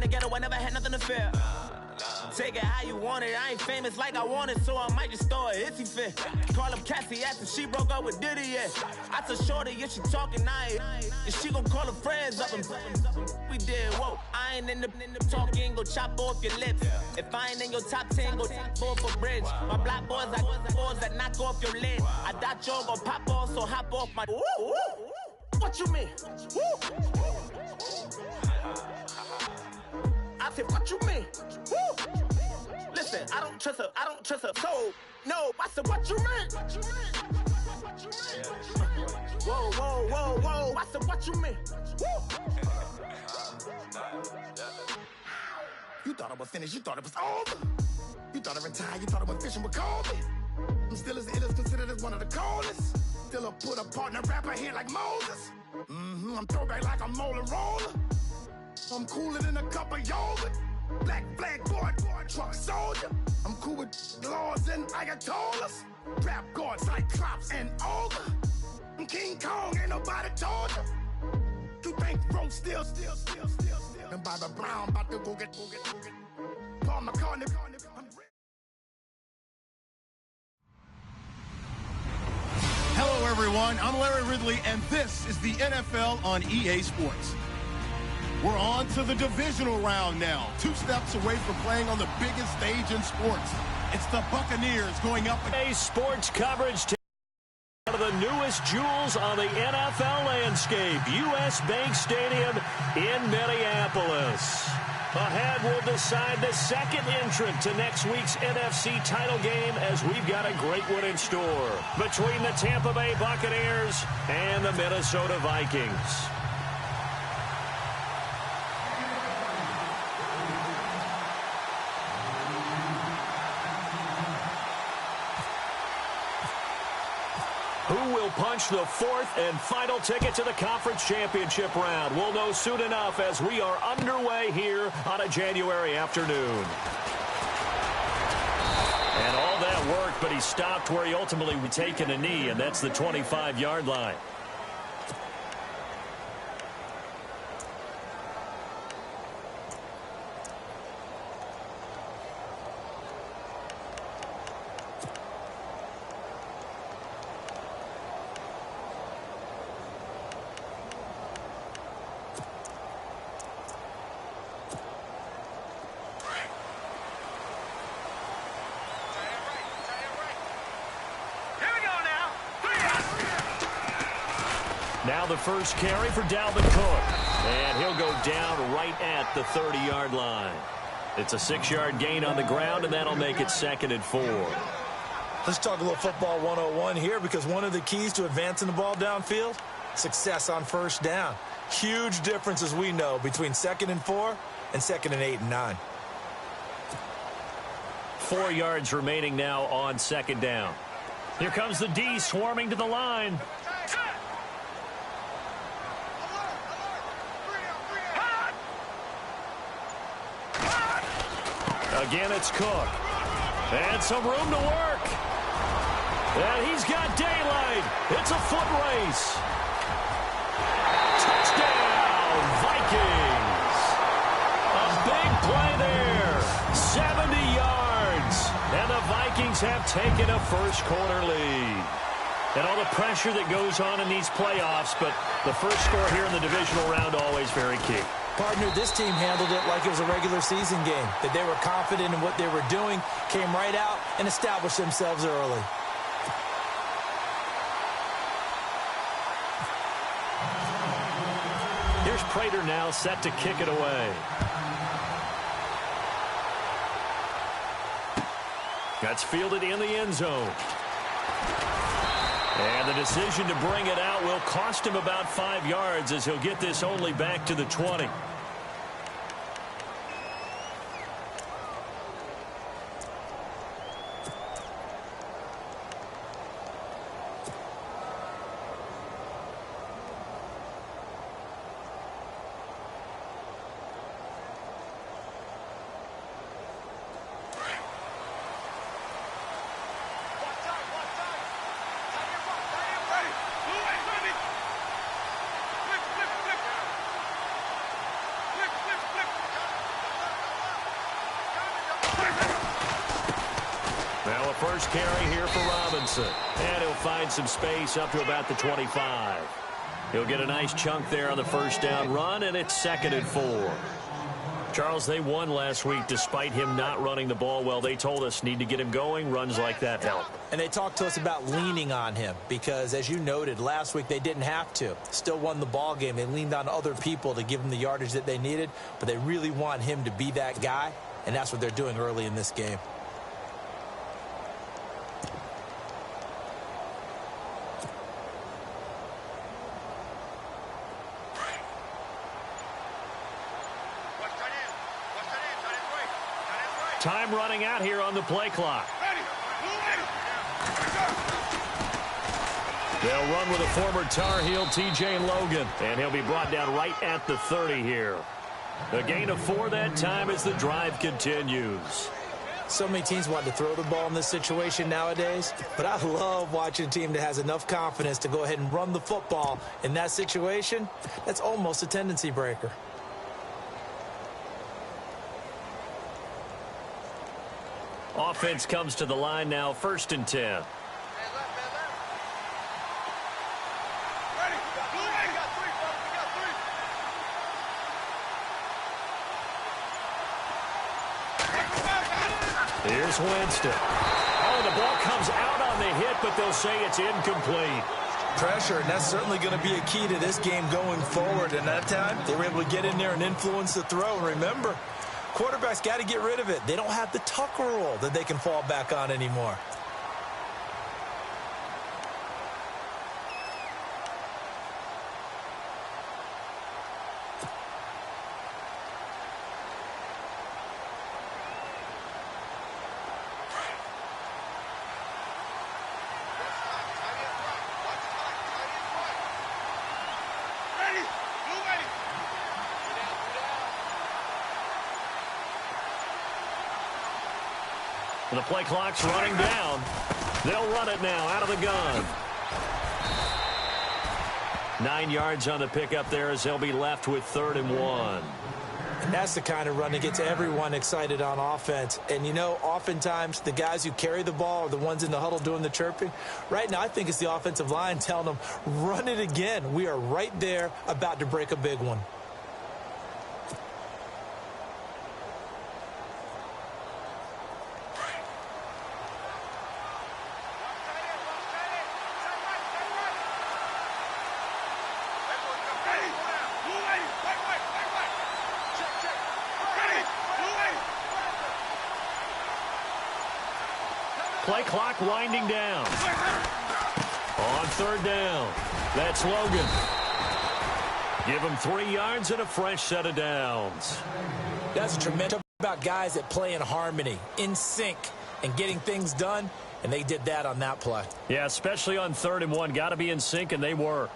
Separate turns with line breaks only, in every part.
the ghetto, I never had nothing to fear. Take it how you want it, I ain't famous like I want it, so I might just throw a hissy fit. Call up Cassie after she broke up with Diddy, yeah. I told Shorty, if she talking, I ain't. And she gon' call her friends up and we did, whoa. I ain't in the talking, go chop off your lips. If I ain't in your top 10, go fall for bridge. My black boys, I boys that knock off your lid. I thought y'all gon' pop off, so hop off my. What you mean? I said, what you mean? Listen, I don't trust her, so, no, I said, what you mean? Whoa, I said, what you mean? You thought I was finished, you thought it was over. You thought I retired, you thought I went fishing with Kobe. I'm still as ill as considered as one of the coldest. Still a put a partner rapper here like Moses. I'm throwback like a molar roller. I'm cooler than a cup of yogurt. Black flag boy, truck soldier. I'm cool with laws and Ayatollahs. Rap god, Cyclops and Olga. I'm King Kong, ain't nobody told you. You think road still. And Bobby Brown about to go get. Paul McCartney.
Hello, everyone. I'm Larry Ridley, and this is the NFL on EA Sports. We're on to the divisional round now. 2 steps away from playing on the biggest stage in sports. It's the Buccaneers going up against
sports coverage. One of the newest jewels on the NFL landscape, U.S. Bank Stadium in Minneapolis. Ahead, we'll decide the second entrant to next week's NFC title game as we've got a great one in store between the Tampa Bay Buccaneers and the Minnesota Vikings. Who will punch the fourth and final ticket to the conference championship round? We'll know soon enough as we are underway here on a January afternoon. And all that work, but he stopped where he ultimately would take a knee, and that's the 25-yard line. Now the first carry for Dalvin Cook. And he'll go down right at the 30-yard line. It's a 6-yard gain on the ground, and that'll make it 2nd and 4.
Let's talk a little football 101 here, because one of the keys to advancing the ball downfield, success on first down. Huge difference, as we know, between 2nd and 4 and 2nd and 8 and 9.
4 yards remaining now on 2nd down. Here comes the D swarming to the line. Again, it's Cook. And some room to work. And he's got daylight. It's a foot race. Touchdown, Vikings. A big play there. 70 yards. And the Vikings have taken a first-quarter lead. And all the pressure that goes on in these playoffs, but the first score here in the divisional round always very key.
Partner, this team handled it like it was a regular season game, that they were confident in what they were doing, came right out and established themselves early.
Here's Prater now set to kick it away. That's fielded in the end zone. And the decision to bring it out will cost him about 5 yards, as he'll get this only back to the 20. first carry here for Robinson. And he'll find some space up to about the 25. He'll get a nice chunk there on the first down run, and it's 2nd and 4. Charles, they won last week despite him not running the ball well. They told us need to get him going. Runs like that help.
And they talked to us about leaning on him because, as you noted, last week they didn't have to. Still won the ball game. They leaned on other people to give them the yardage that they needed, but they really want him to be that guy, and that's what they're doing early in this game.
Time running out here on the play clock. They'll run with a former Tar Heel, T.J. Logan, and he'll be brought down right at the 30 here. A gain of 4 that time as the drive continues.
So many teams want to throw the ball in this situation nowadays, but I love watching a team that has enough confidence to go ahead and run the football in that situation. That's almost a tendency breaker.
Offense comes to the line now, 1st and 10. Here's Winston. Oh, the ball comes out on the hit, but they'll say it's incomplete.
Pressure, and that's certainly going to be a key to this game going forward. And that time, they were able to get in there and influence the throw. And remember, quarterbacks got to get rid of it. They don't have the Tucker rule that they can fall back on anymore.
The play clock's running down. They'll run it now out of the gun. 9 yards on the pickup there as they'll be left with 3rd and 1.
And that's the kind of run that gets everyone excited on offense. And, you know, oftentimes the guys who carry the ball are the ones in the huddle doing the chirping. Right now, I think it's the offensive line telling them, run it again. We are right there about to break a big one.
Play clock winding down. On 3rd down, that's Logan. Give him 3 yards and a fresh set of downs.
That's a tremendous about guys that play in harmony, in sync, and getting things done, and they did that on that play.
Yeah, especially on 3rd and 1. Got to be in sync, and they were.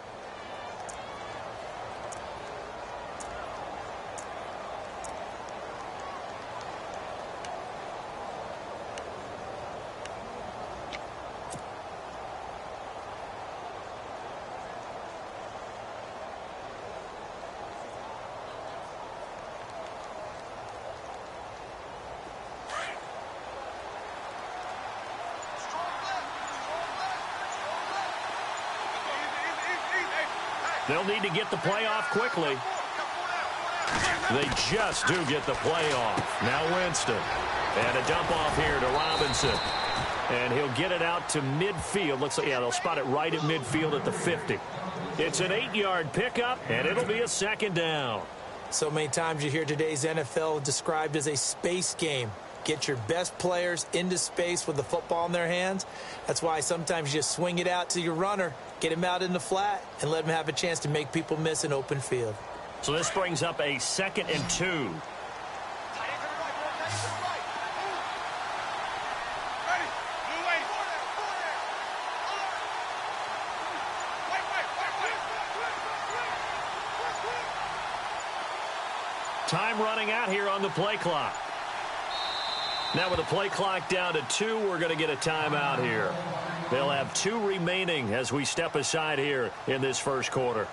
They'll need to get the play off quickly. They just do get the play off. Now Winston. And a dump off here to Robinson. And he'll get it out to midfield. Looks like, yeah, they'll spot it right at midfield at the 50. It's an 8-yard pickup, and it'll be a 2nd down.
So many times you hear today's NFL described as a space game. Get your best players into space with the football in their hands. That's why sometimes you just swing it out to your runner, get him out in the flat, and let him have a chance to make people miss an open field.
So this brings up a 2nd and 2. Time running out here on the play clock. Now with the play clock down to 2, we're going to get a timeout here. They'll have 2 remaining as we step aside here in this first quarter.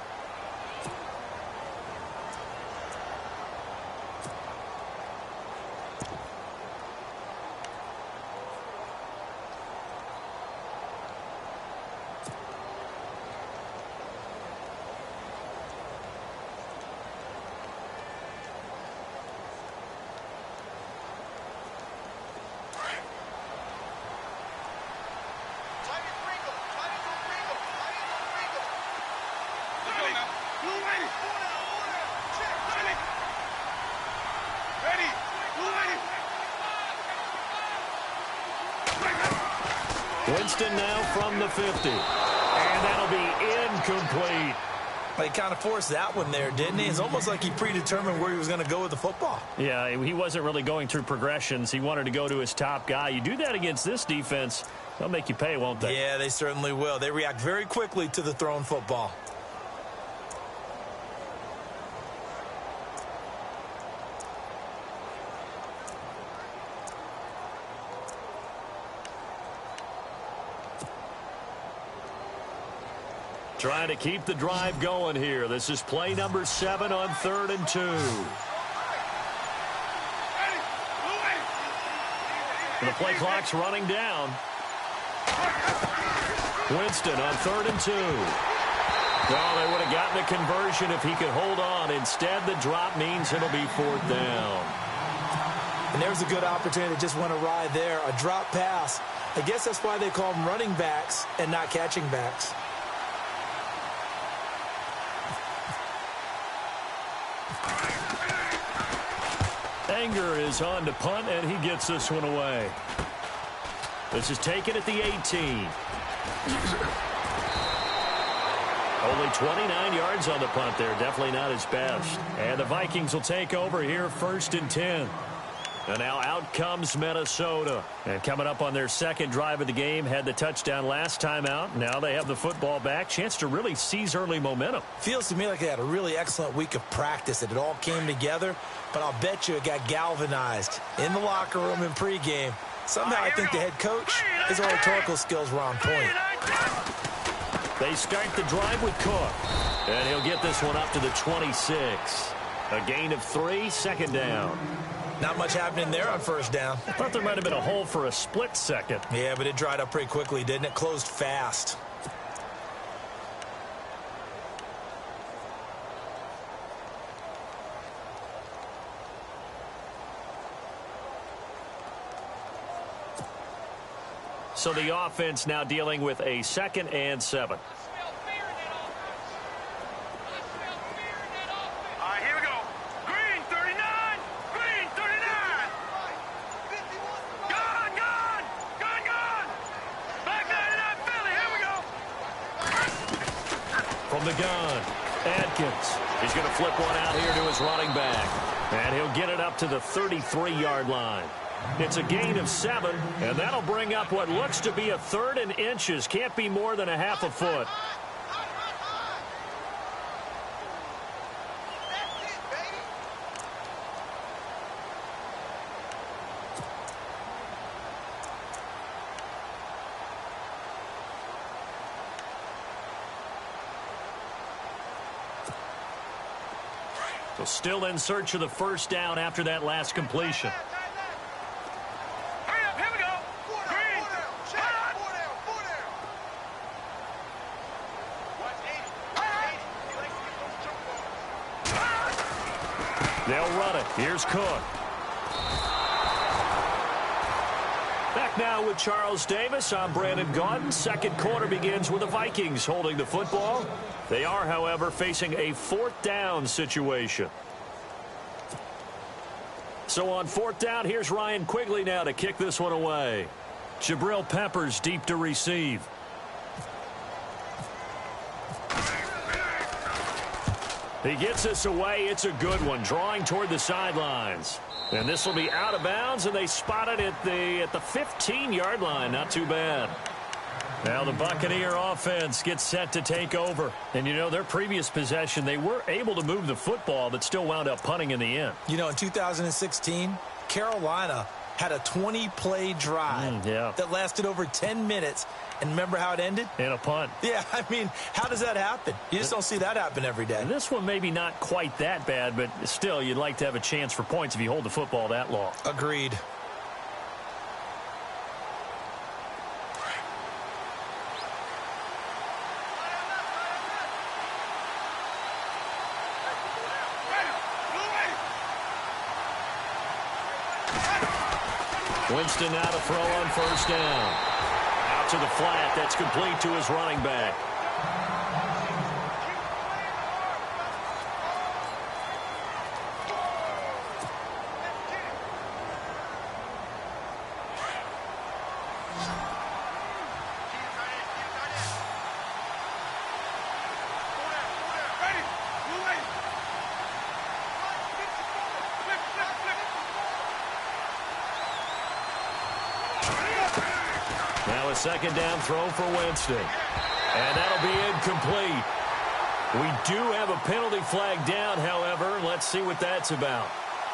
Winston now from the 50. And that'll be incomplete.
He kind of forced that one there, didn't he? It's almost like he predetermined where he was going to go with the football.
Yeah, he wasn't really going through progressions. He wanted to go to his top guy. You do that against this defense, they'll make you pay, won't they?
Yeah, they certainly will. They react very quickly to the thrown football.
Trying to keep the drive going here. This is play number 7 on 3rd and 2. The play clock's running down. Winston on 3rd and 2. Well, they would have gotten the conversion if he could hold on. Instead, the drop means it'll be 4th down.
And there's a good opportunity to just want to ride there. A drop pass. I guess that's why they call them running backs and not catching backs.
Anger is on to punt, and he gets this one away. This is taken at the 18. Only 29 yards on the punt there. Definitely not his best. And the Vikings will take over here 1st and 10. And now out comes Minnesota. And coming up on their second drive of the game, had the touchdown last time out. Now they have the football back. Chance to really seize early momentum.
Feels to me like they had a really excellent week of practice. It all came together, but I'll bet you it got galvanized in the locker room in pregame. Somehow I think the head coach, his rhetorical skills were on point.
They start the drive with Cook. And he'll get this one up to the 26. A gain of 3, 2nd down.
Not much happening there on 1st down.
I thought there might have been a hole for a split second.
Yeah, but it dried up pretty quickly, didn't it? Closed fast.
So the offense now dealing with a 2nd and 7. From the gun, Adkins. He's going to flip one out here to his running back. And he'll get it up to the 33-yard line. It's a gain of 7, and that'll bring up what looks to be a 3rd and inches. Can't be more than a half a foot. So still in search of the 1st down after that last completion. They'll run it. Here's Cook. Back now with Charles Davis. I'm Brandon Gaudin. Second quarter begins with the Vikings holding the football. They are, however, facing a 4th down situation. So on 4th down, here's Ryan Quigley now to kick this one away. Jabril Peppers deep to receive. He gets this away. It's a good one, drawing toward the sidelines. And this will be out of bounds, and they spot it at the 15-yard line. Not too bad. Now the Buccaneer offense gets set to take over. And, you know, their previous possession, they were able to move the football, but still wound up punting in the end.
You know, in 2016, Carolina had a 20-play drive that lasted over 10 minutes. And remember how it ended?
In a punt.
Yeah, I mean, how does that happen? You just don't see that happen every day.
And this one maybe not quite that bad, but still, you'd like to have a chance for points if you hold the football that long.
Agreed.
Winston now to throw on 1st down. Out to the flat. That's complete to his running back. a second down throw for Winston. And that'll be incomplete. We do have a penalty flag down, however. Let's see what that's about.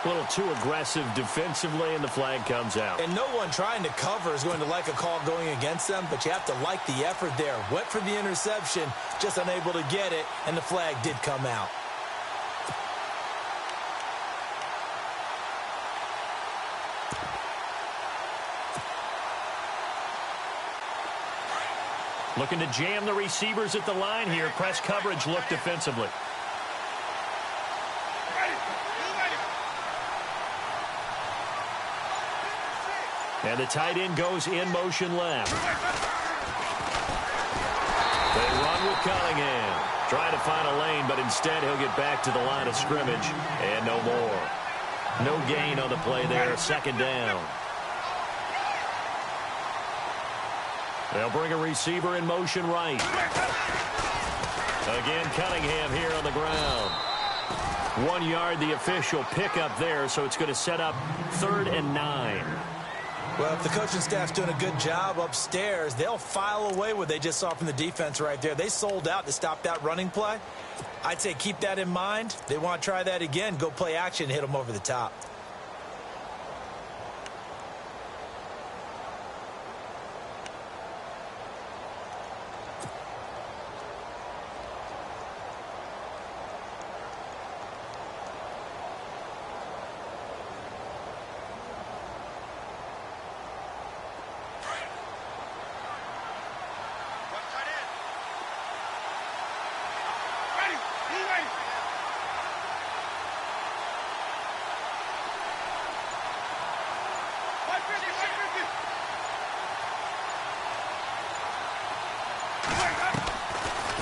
A little too aggressive defensively, and the flag comes out.
And no one trying to cover is going to like a call going against them, but you have to like the effort there. Went for the interception, just unable to get it, and the flag did come out.
Looking to jam the receivers at the line here. Press coverage look defensively. And the tight end goes in motion left. They run with Cunningham. Trying to find a lane, but instead he'll get back to the line of scrimmage. And no more. No gain on the play there. Second down. They'll bring a receiver in motion right. Again, Cunningham here on the ground. 1 yard, the official pickup there, so it's going to set up 3rd and 9.
Well, if the coaching staff's doing a good job upstairs, they'll file away what they just saw from the defense right there. They sold out to stop that running play. I'd say keep that in mind. They want to try that again. Go play action, hit them over the top.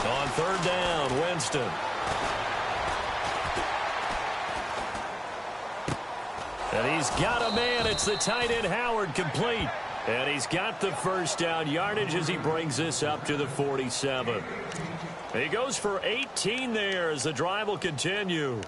On 3rd down, Winston. And he's got a man. It's the tight end, Howard, complete. And he's got the first down yardage as he brings this up to the 47. He goes for 18 there as the drive will continue.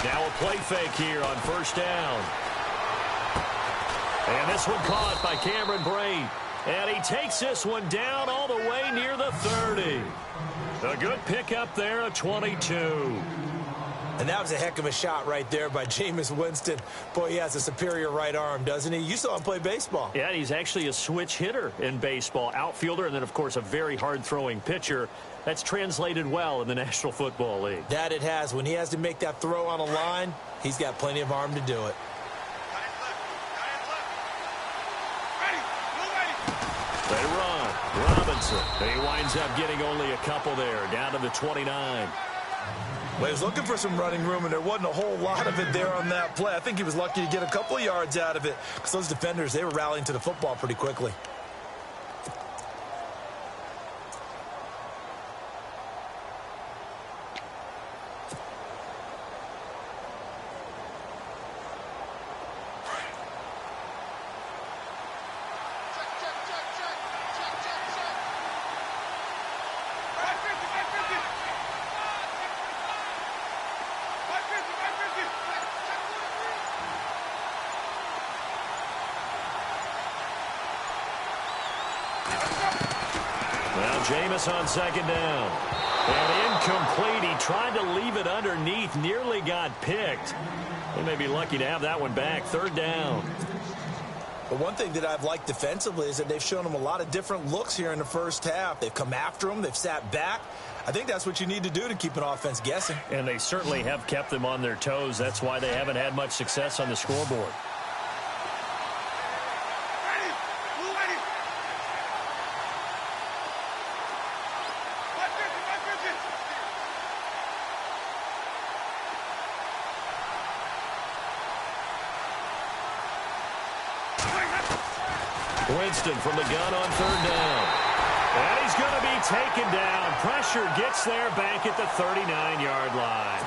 Now a play fake here on 1st down. And this one caught by Cameron Brate. And he takes this one down all the way near the 30. A good pickup there, a 22.
And that was a heck of a shot right there by Jameis Winston. Boy, he has a superior right arm, doesn't he? You saw him play baseball.
Yeah, he's actually a switch hitter in baseball. Outfielder and then, of course, a very hard-throwing pitcher. That's translated well in the National Football League.
That it has. When he has to make that throw on a line, he's got plenty of arm to do it.
They run. Robinson. He winds up getting only a couple there, down to the 29.
Well, he was looking for some running room, and there wasn't a whole lot of it there on that play. I think he was lucky to get a couple of yards out of it because those defenders, they were rallying to the football pretty quickly.
Well, Jameis on 2nd down. And incomplete. He tried to leave it underneath. Nearly got picked. They may be lucky to have that one back. 3rd down.
But one thing that I've liked defensively is that they've shown them a lot of different looks here in the first half. They've come after them. They've sat back. I think that's what you need to do to keep an offense guessing.
And they certainly have kept them on their toes. That's why they haven't had much success on the scoreboard. Winston from the gun on third down. And he's going to be taken down. Pressure gets there back at the 39-yard line.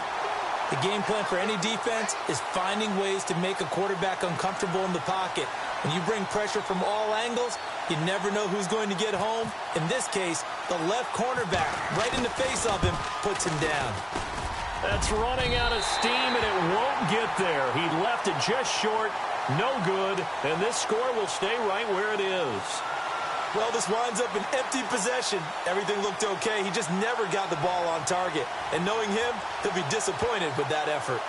The game plan for any defense is finding ways to make a quarterback uncomfortable in the pocket. When you bring pressure from all angles, you never know who's going to get home. In this case, the left cornerback, right in the face of him, puts him down.
That's running out of steam, and it won't get there. He left it just short. No good, and this score will stay right where it is.
Well, this winds up an empty possession. Everything looked okay. He just never got the ball on target. And knowing him, he'll be disappointed with that effort.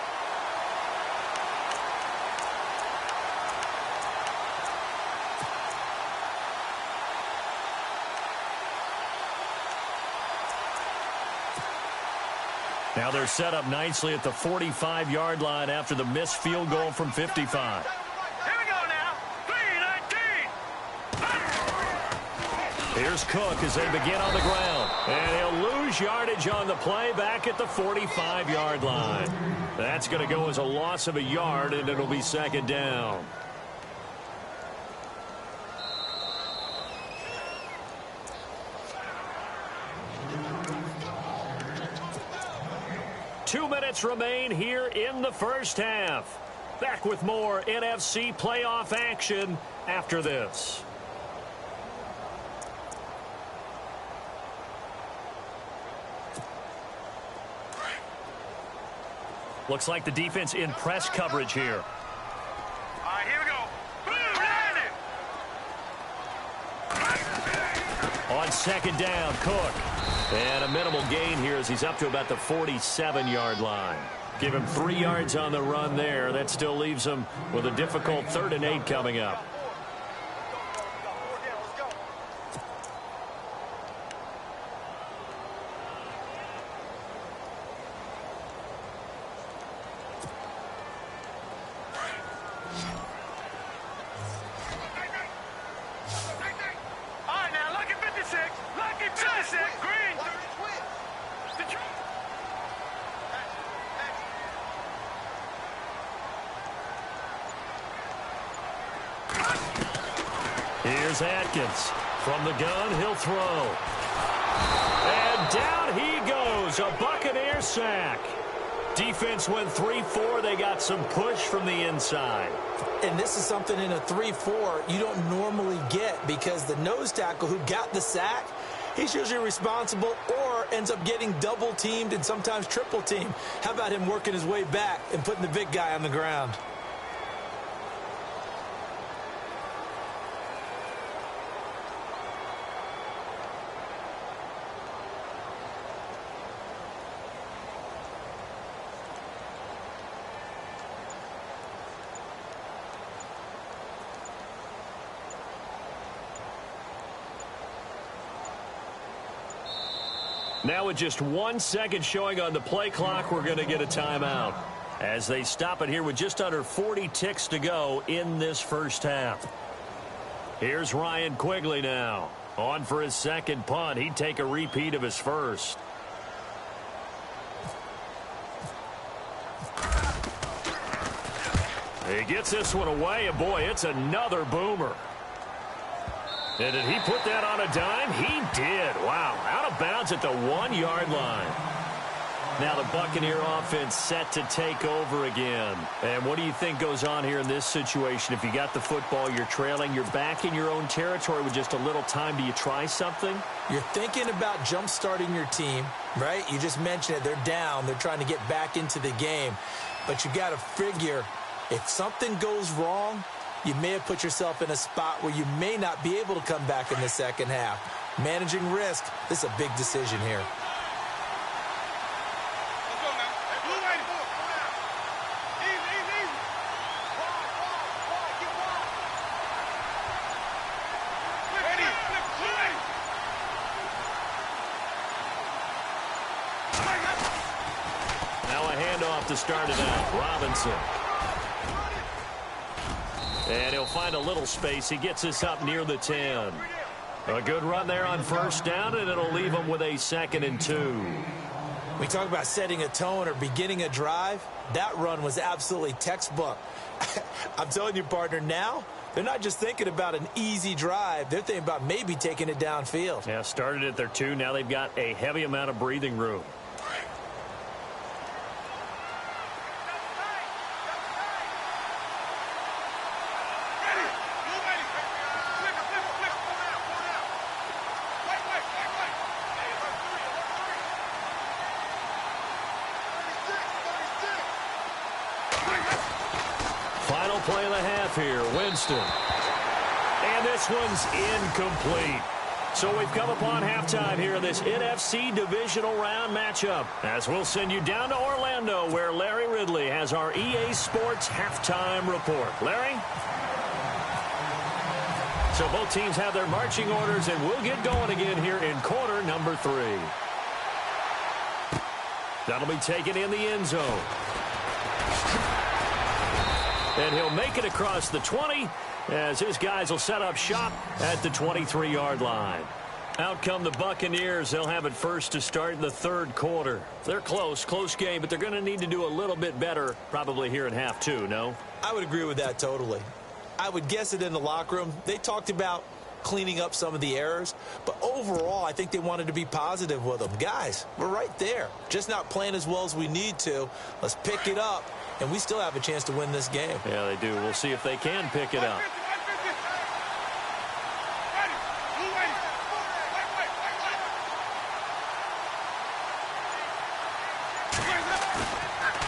Now they're set up nicely at the 45-yard line after the missed field goal from 55. Here's Cook as they begin on the ground. And he'll lose yardage on the play back at the 45-yard line. That's going to go as a loss of a yard, and it'll be second down. Two minutes remain here in the first half. Back with more NFC playoff action after this. Looks like the defense in press coverage here.
All right, here we go.
On second down, Cook. And a minimal gain here as he's up to about the 47-yard line. Give him 3 yards on the run there. That still leaves him with a difficult 3rd and 8 coming up. Here's Atkins. From the gun, he'll throw. And down he goes. A Buccaneer sack. Defense went 3-4. They got some push from the inside.
And this is something in a 3-4 you don't normally get because the nose tackle who got the sack, he's usually responsible or ends up getting double-teamed and sometimes triple-teamed. How about him working his way back and putting the big guy on the ground?
Now with just 1 second showing on the play clock, we're going to get a timeout as they stop it here with just under 40 ticks to go in this first half. Here's Ryan Quigley now. On for his second punt. He'd take a repeat of his first. He gets this one away, and boy, it's another boomer. And did he put that on a dime? He did. Wow. Out of bounds at the 1-yard line. Now the Buccaneer offense set to take over again. And what do you think goes on here in this situation? If you got the football, you're trailing, you're back in your own territory with just a little time. Do you try something?
You're thinking about jump-starting your team, right? You just mentioned it. They're down. They're trying to get back into the game. But you got to figure if something goes wrong, you may have put yourself in a spot where you may not be able to come back in the second half. Managing risk, this is a big decision here.
Now a handoff to start it out. Robinson. And he'll find a little space. He gets this up near the 10. A good run there on first down, and it'll leave him with a 2nd and 2.
We talk about setting a tone or beginning a drive. That run was absolutely textbook. I'm telling you, partner, now They're not just thinking about an easy drive. They're thinking about maybe taking it downfield.
Yeah, started at their 2. Now they've got a heavy amount of breathing room. Final play of the half here, Winston. And this one's incomplete. So we've come upon halftime here in this NFC divisional round matchup. As we'll send you down to Orlando, where Larry Ridley has our EA Sports halftime report. Larry? So both teams have their marching orders, and we'll get going again here in quarter number 3. That'll be taken in the end zone. And he'll make it across the 20 as his guys will set up shop at the 23-yard line. Out come the Buccaneers. They'll have it first to start in the 3rd quarter. They're close game, but they're going to need to do a little bit better probably here in half 2, no?
I would agree with that totally. I would guess it in the locker room. They talked about cleaning up some of the errors, but overall I think they wanted to be positive with them. Guys, we're right there, just not playing as well as we need to. Let's pick it up, and we still have a chance to win this game.
Yeah, they do. We'll see if they can pick it up.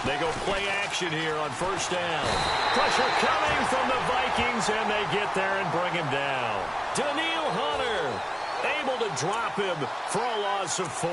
They go play action here on first down. Pressure coming from the Vikings, and they get there and bring him down. Daniil Hunter able to drop him for a loss of 4.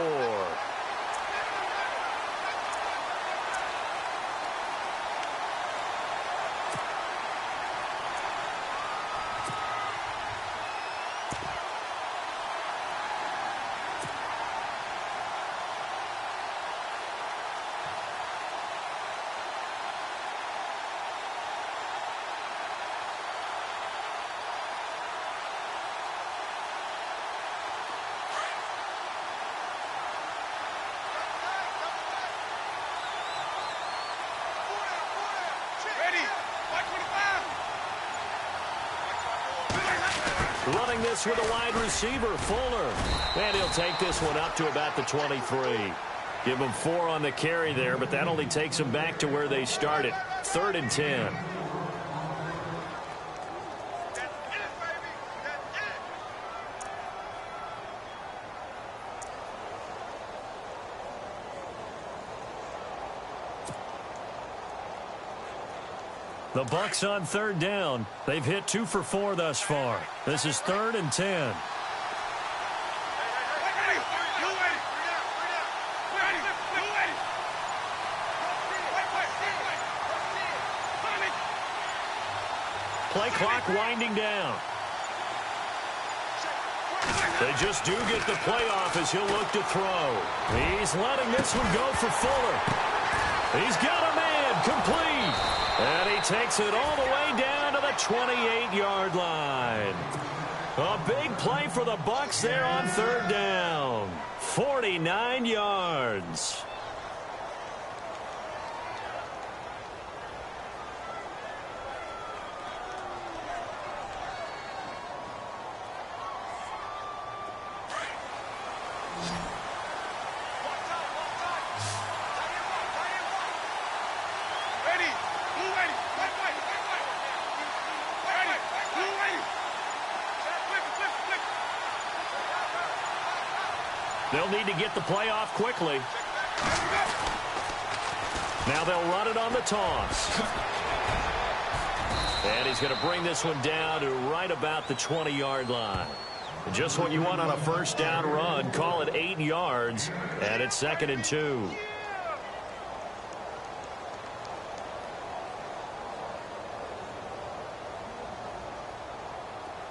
Running this with a wide receiver, Fuller. And he'll take this one up to about the 23. Give him 4 on the carry there, but that only takes them back to where they started. 3rd and 10. The Bucs on 3rd down. They've hit 2 for 4 thus far. This is 3rd and 10. Play clock winding down. They just do get the playoff as he'll look to throw. He's letting this one go for Fuller. He's got a man complete. And he takes it all the way down to the 28-yard line. A big play for the Bucs there on 3rd down. 49 yards. They'll need to get the play off quickly. Now they'll run it on the toss. And he's going to bring this one down to right about the 20-yard line. Just what you want on a first down run. Call it 8 yards. And it's 2nd and 2.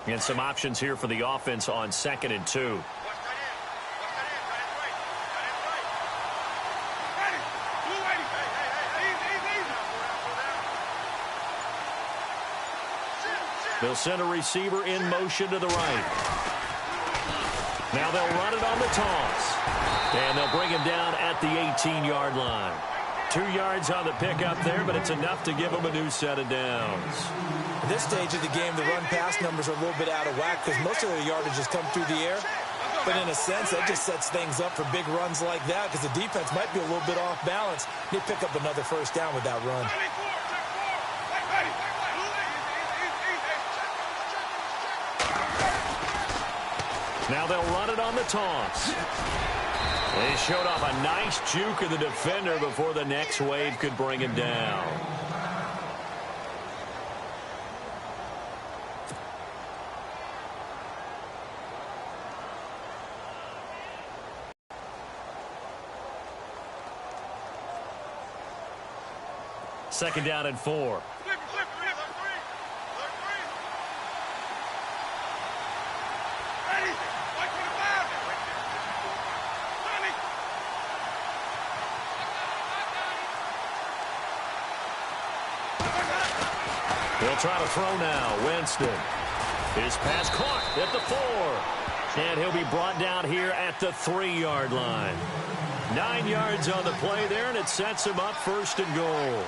And some options here for the offense on 2nd and 2. They'll send a receiver in motion to the right. Now they'll run it on the toss. And they'll bring him down at the 18-yard line. 2 yards on the pickup there, but it's enough to give them a new set of downs.
At this stage of the game, the run-pass numbers are a little bit out of whack because most of their yardage has come through the air. But in a sense, that just sets things up for big runs like that because the defense might be a little bit off balance. They pick up another first down with that run.
Now they'll run it on the toss. They showed off a nice juke of the defender before the next wave could bring him down. Second down and 4. He'll try to throw now. Winston. His pass caught at the 4. And he'll be brought down here at the 3-yard line. 9 yards on the play there, and it sets him up first and goal.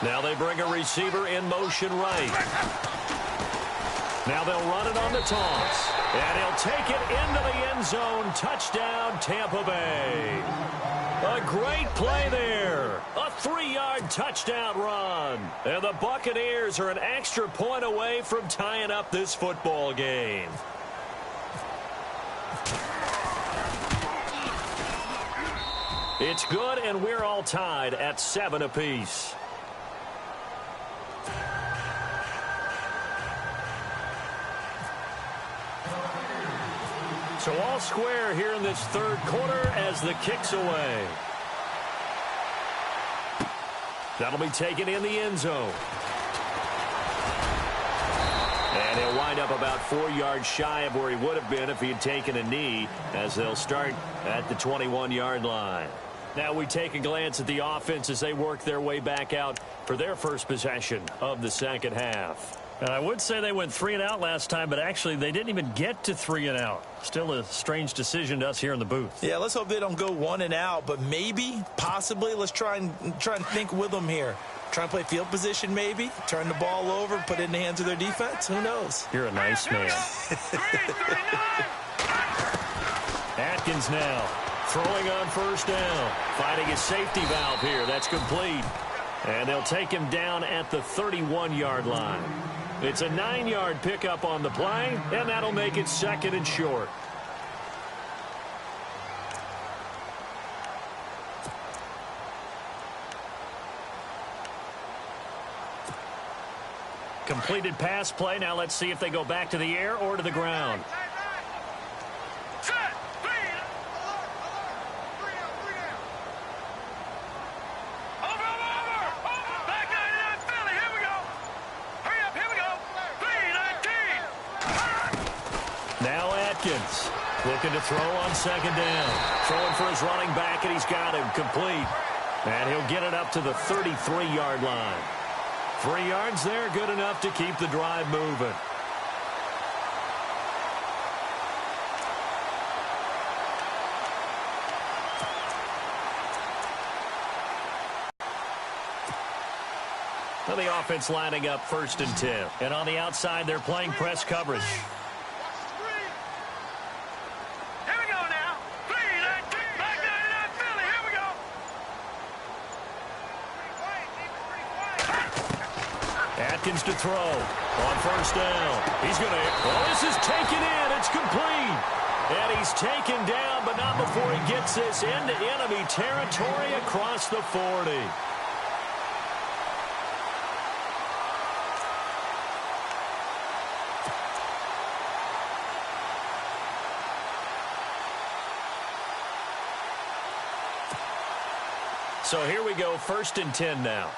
Now they bring a receiver in motion right. Now they'll run it on the toss. And he'll take it into the end zone. Touchdown, Tampa Bay. A great play there. A 3-yard touchdown run. And the Buccaneers are an extra point away from tying up this football game. It's good, and we're all tied at 7 apiece. So all square here in this third quarter as the kick's away. That'll be taken in the end zone. And he'll wind up about 4 yards shy of where he would have been if he had taken a knee, as they'll start at the 21-yard line. Now we take a glance at the offense as they work their way back out for their first possession of the second half. And I would say they went 3 and out last time, but actually they didn't even get to 3 and out. Still a strange decision to us here in the booth.
Yeah, let's hope they don't go 1 and out, but maybe, possibly, let's try and think with them here. Try and play field position maybe, turn the ball over, put it in the hands of their defense. Who knows?
You're a nice man. Atkins now throwing on first down, finding his safety valve here. That's complete. And they'll take him down at the 31-yard line. It's a 9-yard pickup on the play, and that'll make it second and short. Completed pass play. Now let's see if they go back to the air or to the ground. Looking to throw on second down. Throwing for his running back, and he's got him complete. And he'll get it up to the 33-yard line. 3 yards there, good enough to keep the drive moving. Well, the offense lining up first and 10. And on the outside, they're playing press coverage. Atkins to throw on first down. He's going to, well, this is taken in. It's complete. And he's taken down, but not before he gets this into enemy territory across the 40. So here we go, first and 10 now.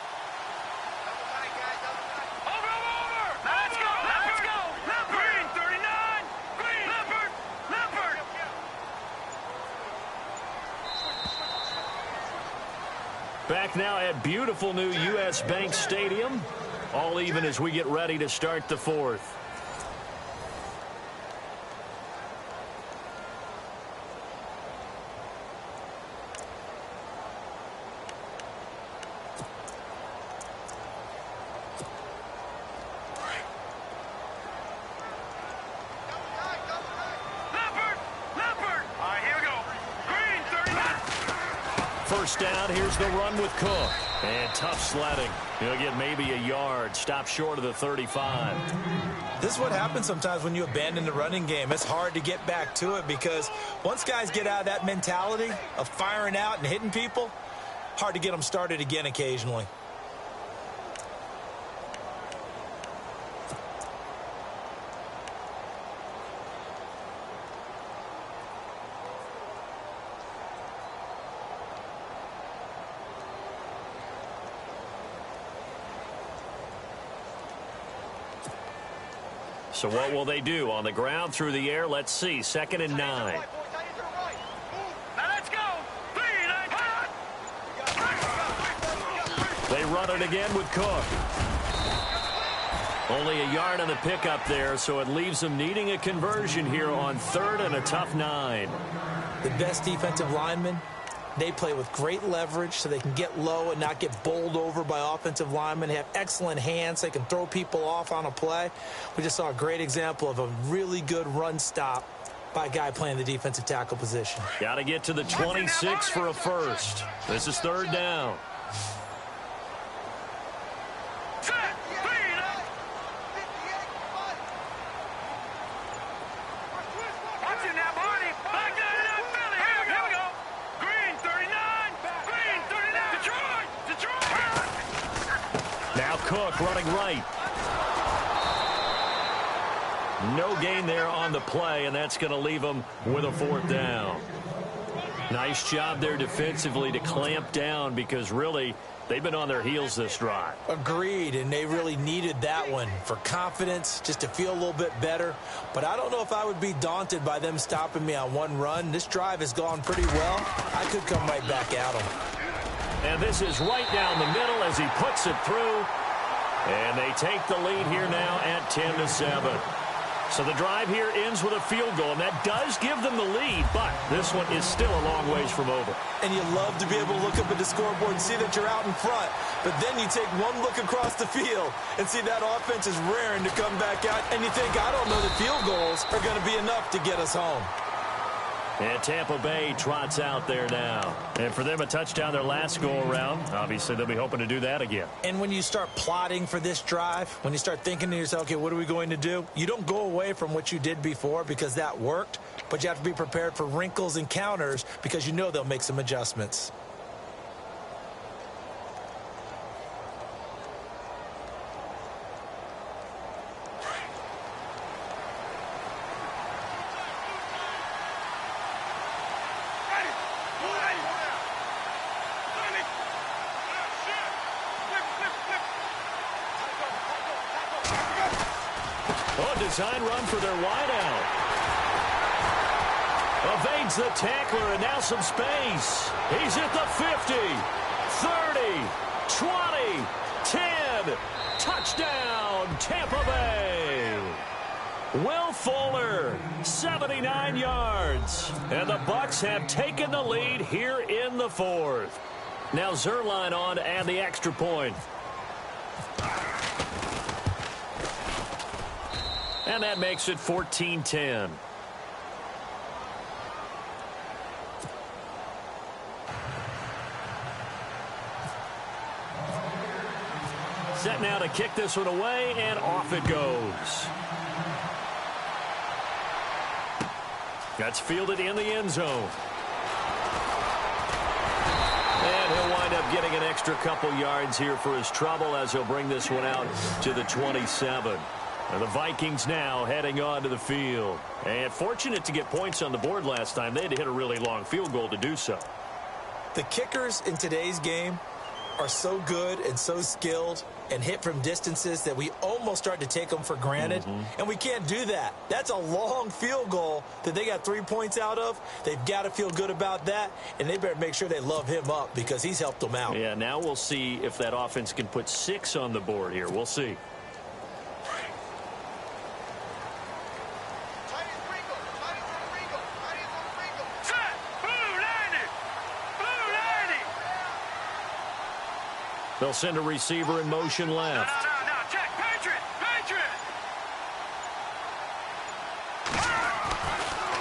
Back now at beautiful new U.S. Bank Stadium. All even as we get ready to start the fourth. First down, here's the run with Cook. And tough sledding. He'll get maybe a yard. Stop short of the 35.
This is what happens sometimes when you abandon the running game. It's hard to get back to it because once guys get out of that mentality of firing out and hitting people, hard to get them started again occasionally.
So what will they do? On the ground, through the air, let's see. 2nd and 9.
Now let's go.
They run it again with Cook. Only a yard on the pickup there, so it leaves them needing a conversion here on 3rd and a tough 9.
The best defensive linemen, they play with great leverage so they can get low and not get bowled over by offensive linemen. They have excellent hands. They can throw people off on a play. We just saw a great example of a really good run stop by a guy playing the defensive tackle position.
Got to get to the 26 for a first. This is 3rd down. Cook running right. No gain there on the play, and that's going to leave them with a 4th down. Nice job there defensively to clamp down because really they've been on their heels this drive.
Agreed, and they really needed that one for confidence, just to feel a little bit better. But I don't know if I would be daunted by them stopping me on one run. This drive has gone pretty well. I could come right back at them.
And this is right down the middle as he puts it through. And they take the lead here now at 10-7. So the drive here ends with a field goal, and that does give them the lead, but this one is still a long ways from over.
And you love to be able to look up at the scoreboard and see that you're out in front, but then you take one look across the field and see that offense is raring to come back out, and you think, I don't know that field goals are going to be enough to get us home.
And Tampa Bay trots out there now. And for them, a touchdown their last go-around. Obviously, they'll be hoping to do that again.
And when you start plotting for this drive, when you start thinking to yourself, okay, what are we going to do? You don't go away from what you did before because that worked, but you have to be prepared for wrinkles and counters because you know they'll make some adjustments.
Design run for their wideout. Evades the tackler and now some space. He's at the 50, 30, 20, 10. Touchdown, Tampa Bay. Will Fuller, 79 yards. And the Bucs have taken the lead here in the 4th. Now Zerline on to add the extra point. And that makes it 14-10. Set now to kick this one away, and off it goes. That's fielded in the end zone. And he'll wind up getting an extra couple yards here for his trouble as he'll bring this one out to the 27. And the Vikings now heading on to the field. And fortunate to get points on the board last time. They had to hit a really long field goal to do so.
The kickers in today's game are so good and so skilled and hit from distances that we almost start to take them for granted. And we can't do that. That's a long field goal that they got 3 points out of. They've got to feel good about that, and they better make sure they love him up because he's helped them out.
Yeah, now we'll see if that offense can put 6 on the board here. We'll see. They'll send a receiver in motion left.
No, check, Patriot.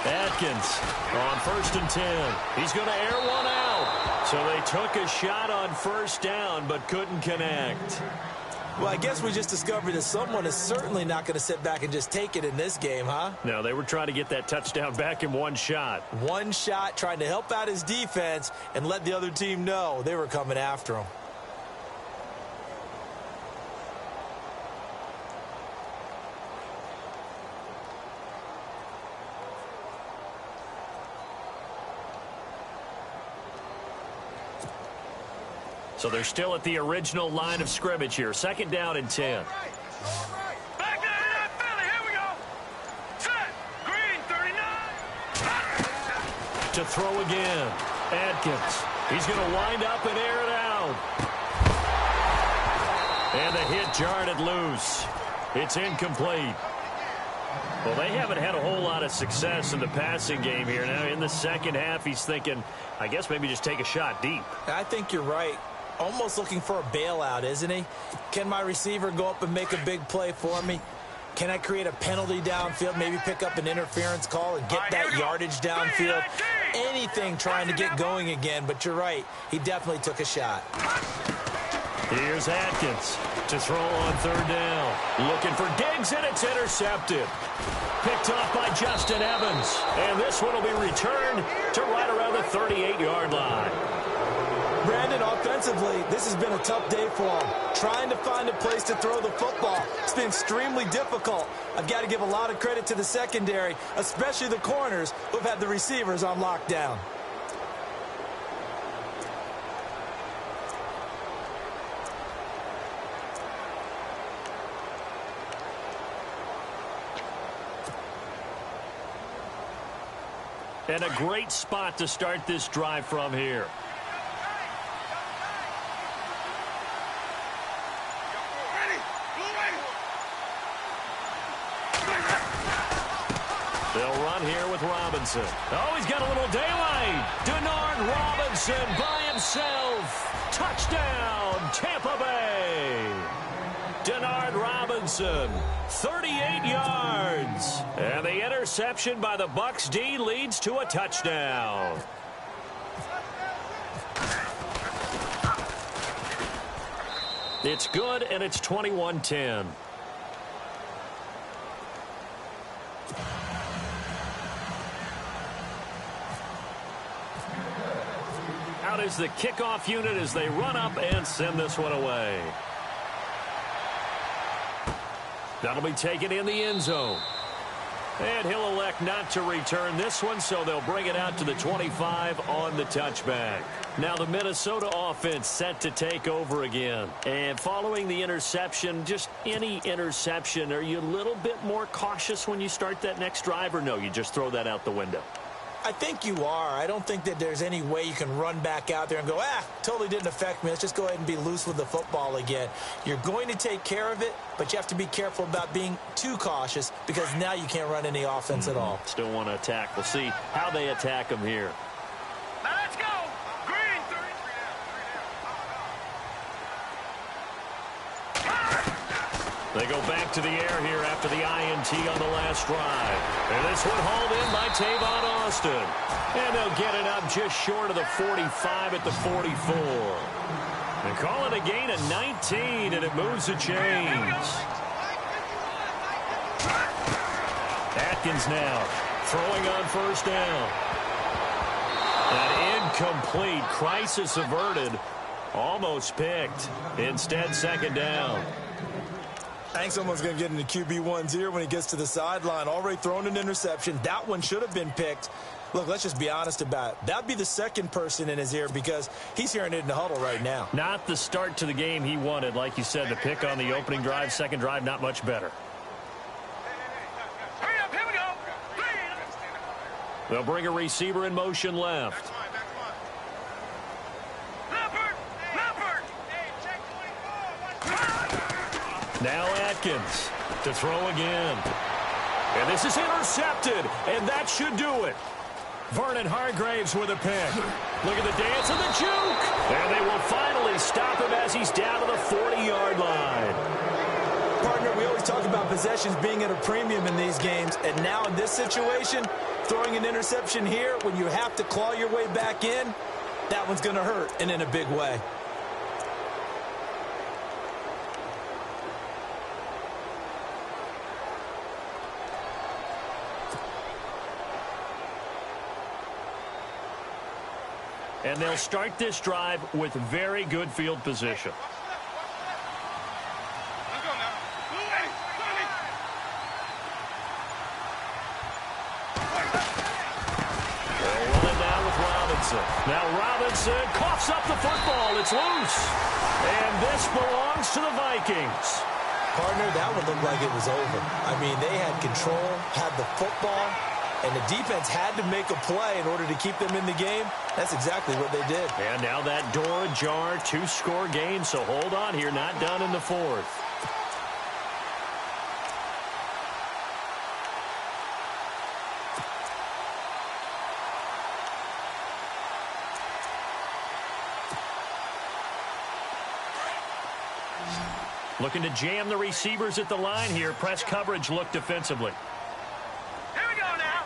Atkins on 1st and 10. He's going to air one out. So they took a shot on 1st down but couldn't connect.
Well, I guess we just discovered that someone is certainly not going to sit back and just take it in this game, huh?
No, they were trying to get that touchdown back in one shot.
One shot, trying to help out his defense and let the other team know they were coming after him.
So they're still at the original line of scrimmage here. 2nd down and 10.
Back there to that Philly. Here we go. Set. Green, 39.
To throw again. Atkins. He's going to wind up and air it out. And the hit jarred it loose. It's incomplete. Well, they haven't had a whole lot of success in the passing game here. Now, in the second half, he's thinking, I guess maybe just take a shot deep.
I think you're right. Almost looking for a bailout, isn't he? Can my receiver go up and make a big play for me? Can I create a penalty downfield, maybe pick up an interference call and get that yardage downfield? Anything trying to get going again, but you're right. He definitely took a shot.
Here's Atkins to throw on 3rd down. Looking for Diggs, and it's intercepted. Picked off by Justin Evans. And this one will be returned to right around the 38-yard line.
Brandon, offensively, this has been a tough day for him. Trying to find a place to throw the football. It's been extremely difficult. I've got to give a lot of credit to the secondary, especially the corners who've had the receivers on lockdown.
And a great spot to start this drive from here. They'll run here with Robinson. Oh, he's got a little daylight. Denard Robinson by himself. Touchdown, Tampa Bay. Denard Robinson, 38 yards. And the interception by the Bucs D leads to a touchdown. It's good, and it's 21-10. Out is the kickoff unit as they run up and send this one away. That'll be taken in the end zone. And he'll elect not to return this one, so they'll bring it out to the 25 on the touchback. Now the Minnesota offense set to take over again. And following the interception, just any interception, are you a little bit more cautious when you start that next drive, or no, you just throw that out the window?
I think you are. I don't think that there's any way you can run back out there and go, totally didn't affect me. Let's just go ahead and be loose with the football again. You're going to take care of it, but you have to be careful about being too cautious because now you can't run any offense at all.
Still want to attack. We'll see how they attack them here.
Now let's go. Green, 33 down.
They go back to the air here after the INT on the last drive. And this one hauled in by Tavon Austin. And they'll get it up just short of the 45 at the 44. And call it a gain of 19, and it moves the chains. Atkins now throwing on 1st down. An incomplete, crisis averted, almost picked. Instead, 2nd down.
I think someone's going to get into QB1's ear when he gets to the sideline. Already thrown an interception. That one should have been picked. Look, let's just be honest about it. That'd be the second person in his ear because he's hearing it in the huddle right now.
Not the start to the game he wanted. Like you said, the pick on the opening drive, second drive, not much better.
Hurry up, here we go.
They'll bring a receiver in motion left.
Leopard.
Now Atkins to throw again. And this is intercepted, and that should do it. Vernon Hargraves with a pick. Look at the dance and the juke. And they will finally stop him as he's down to the 40-yard line.
Partner, we always talk about possessions being at a premium in these games, and now in this situation, throwing an interception here when you have to claw your way back in, that one's going to hurt, and in a big way.
And they'll start this drive with very good field position.
Let's go now.
They'll run it now with Robinson. Now Robinson coughs up the football. It's loose. And this belongs to the Vikings.
Partner, that one looked like it was over. I mean, they had control, had the football, and the defense had to make a play in order to keep them in the game. That's exactly what they did.
And now that door ajar, 2-score game, so hold on here, not done in the fourth. Looking to jam the receivers at the line here. Press coverage look defensively.
Here we go now.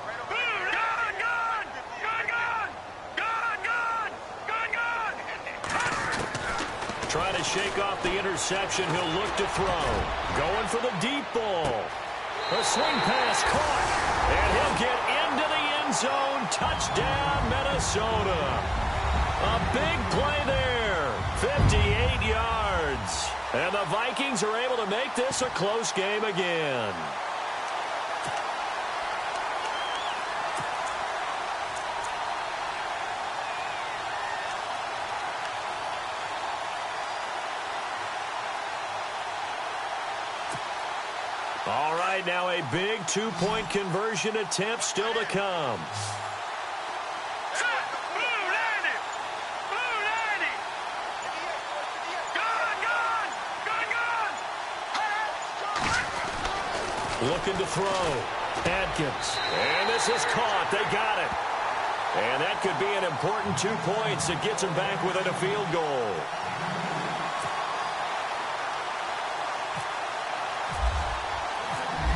Gun.
Trying to shake off the interception. He'll look to throw. Going for the deep ball. A swing pass caught. And he'll get into the end zone. Touchdown, Minnesota. A big play there. 58 yards. And the Vikings are able to make this a close game again. All right, now a big 2-point conversion attempt still to come. Looking to throw. Atkins. And this is caught. They got it. And that could be an important 2 points that gets them back within a field goal.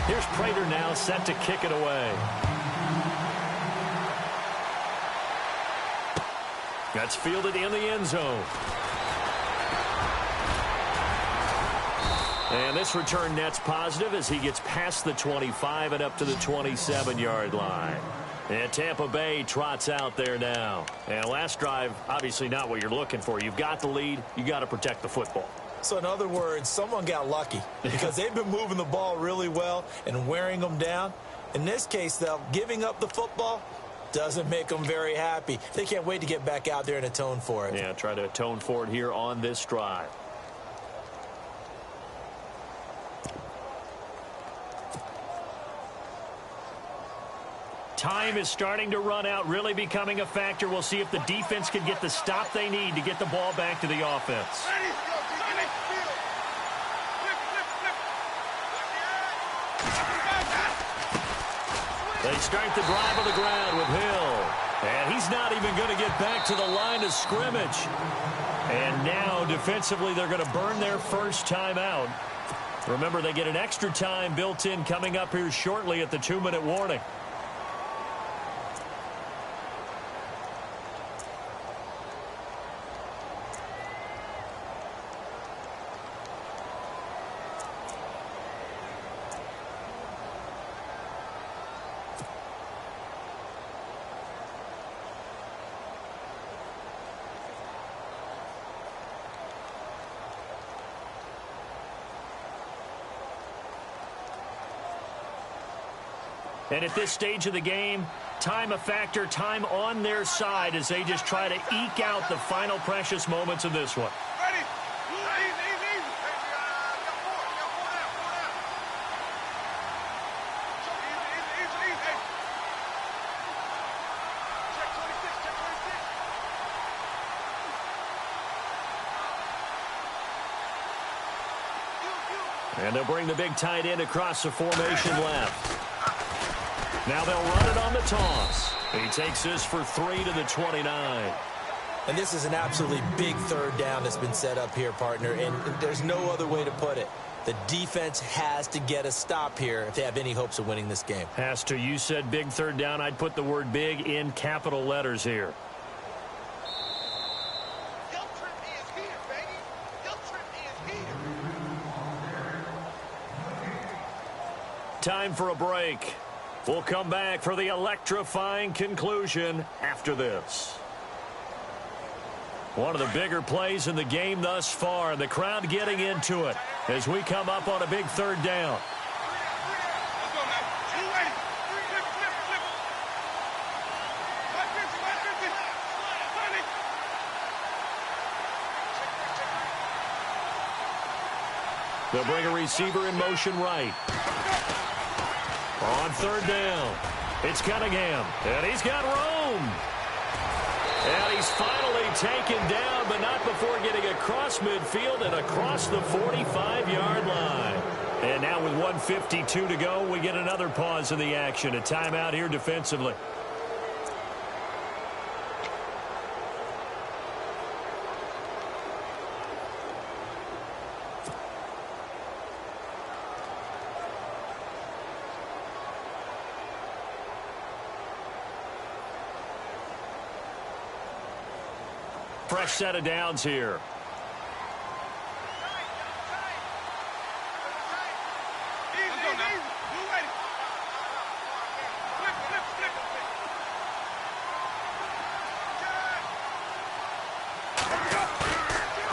Here's Prater now set to kick it away. That's fielded in the end zone. And this return net's positive as he gets past the 25 and up to the 27-yard line. And Tampa Bay trots out there now. And last drive, obviously not what you're looking for. You've got the lead. You got to protect the football.
So in other words, someone got lucky because they've been moving the ball really well and wearing them down. In this case, though, giving up the football doesn't make them very happy. They can't wait to get back out there and atone for it.
Yeah, try to atone for it here on this drive. Time is starting to run out, really becoming a factor. We'll see if the defense can get the stop they need to get the ball back to the offense. They start the drive on the ground with Hill. And he's not even going to get back to the line of scrimmage. And now, defensively, they're going to burn their first timeout. Remember, they get an extra time built in coming up here shortly at the 2-minute warning. And at this stage of the game, time a factor, time on their side as they just try to eke out the final precious moments of this one.
Ready? Easy. Easy. Check 26, check 26.
And they'll bring the big tight end across the formation left. Now they'll run it on the toss. He takes this for 3 to the 29.
And this is an absolutely big third down that's been set up here, partner, and there's no other way to put it. The defense has to get a stop here if they have any hopes of winning this game.
Has to. You said big third down. I'd put the word big in capital letters here. Time for a break. We'll come back for the electrifying conclusion after this. One of the bigger plays in the game thus far, and the crowd getting into it as we come up on a big third down.
Let's go now. You ready? Flip. 550. Sunny.
They'll bring a receiver in motion right. On third down, it's Cunningham, and he's got room. And he's finally taken down, but not before getting across midfield and across the 45-yard line. And now with 1:52 to go, we get another pause in the action. A timeout here defensively. Fresh set of downs here.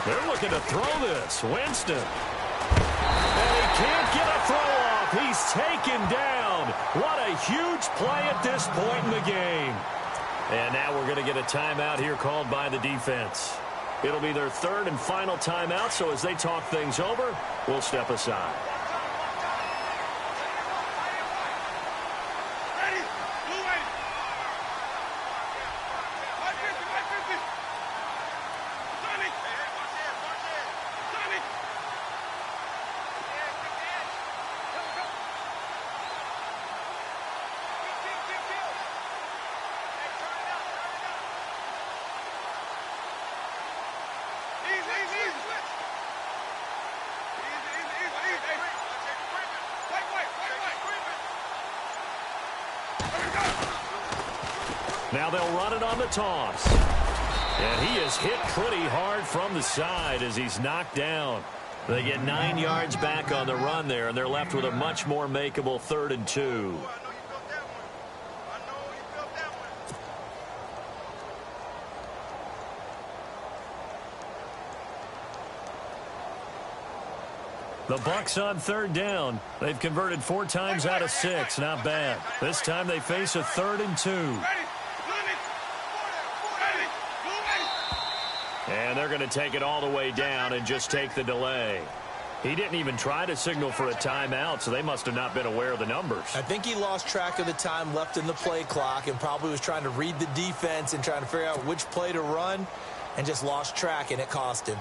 They're looking to throw this. Winston. And he can't get a throw off. He's taken down. What a huge play at this point in the game. And now we're going to get a timeout here called by the defense. It'll be their third and final timeout, so as they talk things over, we'll step aside.
Ready? Blue ready. 550. Sunny. Sunny.
Now they'll run it on the toss. And he is hit pretty hard from the side as he's knocked down. They get 9 yards back on the run there, and they're left with a much more makeable 3rd and 2. The Bucs on 3rd down. They've converted 4 times out of 6. Not bad. This time they face a 3rd and 2. And they're going to take it all the way down and just take the delay. He didn't even try to signal for a timeout, so they must have not been aware of the numbers.
I think he lost track of the time left in the play clock and probably was trying to read the defense and trying to figure out which play to run and just lost track, and it cost him.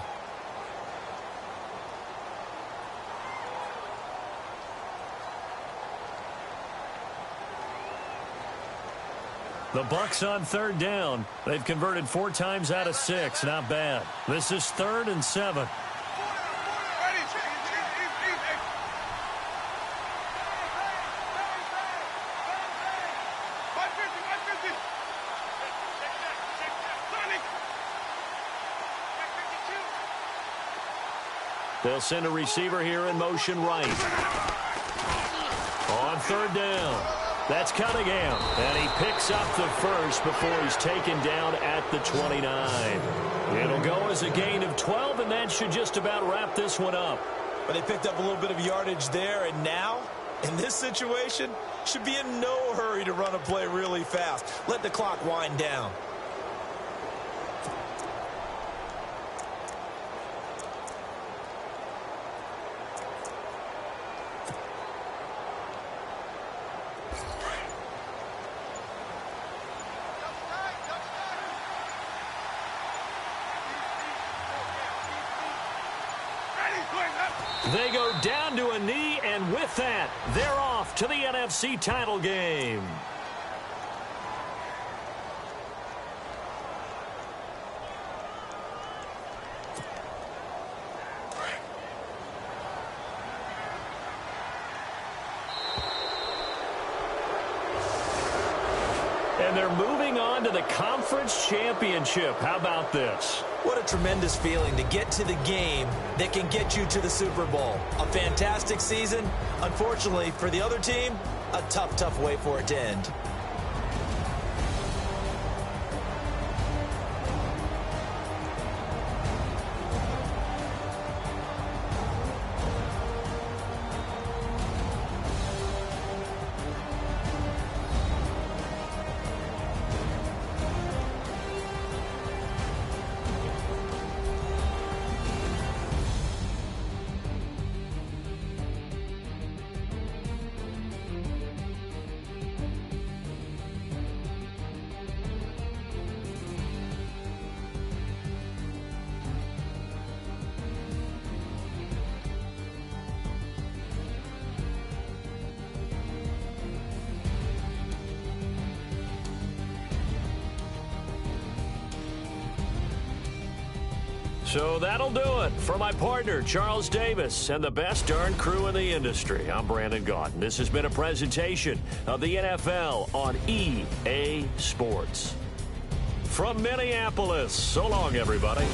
The Bucs on 3rd down. They've converted 4 times out of 6. Not bad. This is 3rd and 7. They'll send a receiver here in motion right. On 3rd down. That's Cunningham, and he picks up the first before he's taken down at the 29. It'll go as a gain of 12, and that should just about wrap this one up.
But they picked up a little bit of yardage there, and now In this situation, should be in no hurry to run a play really fast. Let the clock wind down.
They go down to a knee, and with that, they're off to the NFC title game. And they're moving on to the conference championship. How about this?
What a tremendous feeling to get to the game that can get you to the Super Bowl. A fantastic season. Unfortunately, for the other team, a tough, tough way for it to end.
So that'll do it. For my partner, Charles Davis, and the best darn crew in the industry, I'm Brandon Gaudin. This has been a presentation of the NFL on EA Sports. From Minneapolis, so long, everybody.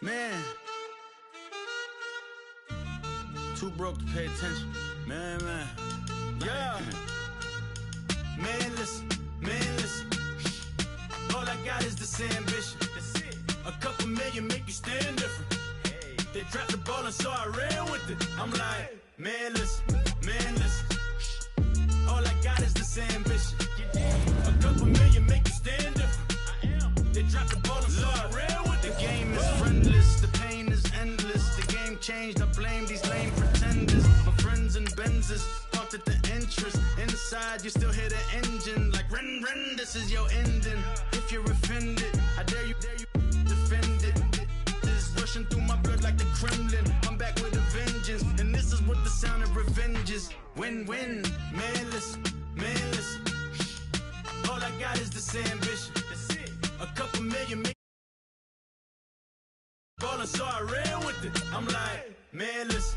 Man. Too broke to pay attention. Man. Yeah. Man, listen. All I got is this ambition. That's it. A couple million make you stand different. Hey. They dropped the ball and so I ran with it. I'm like, man, listen. All I got is this ambition. A couple million make you stand different. I am. They dropped the ball and so I ran with it. The game is friendless, the pain is endless. The game changed, I blame these lame pretenders. My friends and Benzes thought that the interest inside, you still hear the engine like ren, this is your ending. If you're offended, I dare you defend it. This is rushing through my blood like the Kremlin. I'm back with a vengeance, and this is what the sound of revenge is. Win-win, man, listen. All I got is this ambition. That's it. A couple million ballin', so I ran with it. I'm like, man, listen.